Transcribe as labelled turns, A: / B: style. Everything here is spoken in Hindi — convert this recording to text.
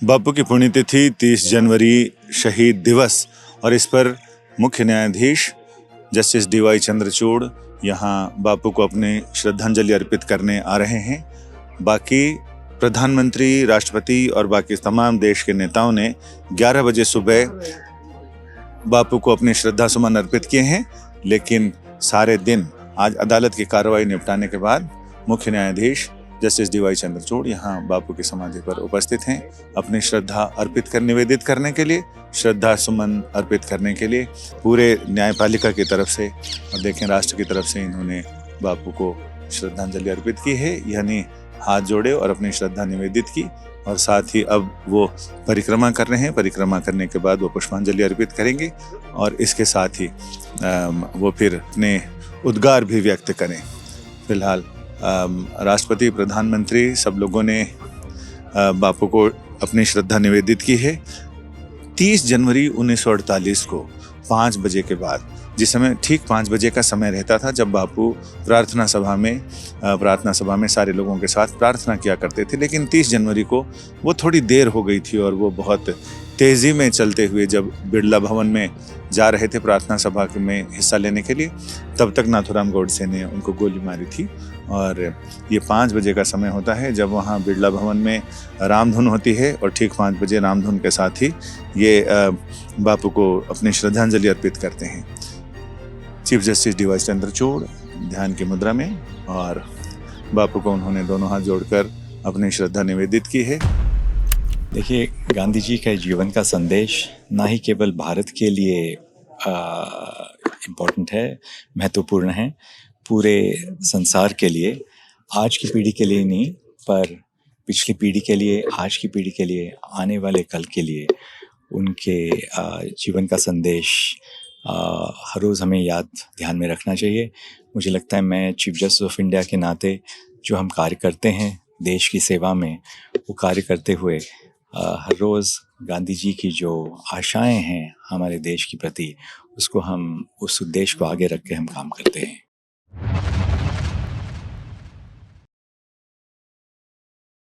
A: बापू की पुण्यतिथि 30 जनवरी शहीद दिवस और इस पर मुख्य न्यायाधीश जस्टिस DY चंद्रचूड़ यहाँ बापू को अपने श्रद्धांजलि अर्पित करने आ रहे हैं। बाकी प्रधानमंत्री, राष्ट्रपति और बाकी तमाम देश के नेताओं ने 11 बजे सुबह बापू को अपने श्रद्धा सुमन अर्पित किए हैं, लेकिन सारे दिन आज अदालत की कार्रवाई निपटाने के बाद मुख्य न्यायाधीश जस्टिस DY चंद्रचूड़ यहाँ बापू की समाधि पर उपस्थित हैं अपनी श्रद्धा अर्पित कर निवेदित करने के लिए, श्रद्धा सुमन अर्पित करने के लिए। पूरे न्यायपालिका की तरफ से और देखें राष्ट्र की तरफ से इन्होंने बापू को श्रद्धांजलि अर्पित की है, यानी हाथ जोड़े और अपनी श्रद्धा निवेदित की। और साथ ही अब वो परिक्रमा कर रहे हैं, परिक्रमा करने के बाद वो पुष्पांजलि अर्पित करेंगे और इसके साथ ही वो फिर अपने उद्गार भी व्यक्त करें। फिलहाल राष्ट्रपति, प्रधानमंत्री सब लोगों ने बापू को अपनी श्रद्धा निवेदित की है। 30 जनवरी 1948 को 5 बजे के बाद, जिस समय ठीक 5 बजे का समय रहता था जब बापू प्रार्थना सभा में सारे लोगों के साथ प्रार्थना किया करते थे, लेकिन 30 जनवरी को वो थोड़ी देर हो गई थी और वो बहुत तेज़ी में चलते हुए जब बिरला भवन में जा रहे थे प्रार्थना सभा में हिस्सा लेने के लिए, तब तक नाथूराम गोडसे ने उनको गोली मारी थी। और ये 5 बजे का समय होता है जब वहाँ बिरला भवन में रामधुन होती है और ठीक 5 बजे रामधुन के साथ ही ये बापू को अपनी श्रद्धांजलि अर्पित करते हैं। चीफ जस्टिस DY चंद्रचूड़ ध्यान की मुद्रा में और बापू को उन्होंने दोनों हाथ जोड़कर अपनी श्रद्धा निवेदित की है।
B: देखिए, गांधी जी का जीवन का संदेश ना ही केवल भारत के लिए इम्पोर्टेंट है, महत्वपूर्ण है, पूरे संसार के लिए, आज की पीढ़ी के लिए नहीं पर पिछली पीढ़ी के लिए, आज की पीढ़ी के लिए, आने वाले कल के लिए उनके जीवन का संदेश हर रोज़ हमें ध्यान में रखना चाहिए। मुझे लगता है मैं चीफ जस्टिस ऑफ इंडिया के नाते जो हम कार्य करते हैं देश की सेवा में, वो कार्य करते हुए हर रोज़ गांधी जी की जो आशाएं हैं हमारे देश के प्रति, उस उद्देश्य को आगे रख के हम काम करते हैं।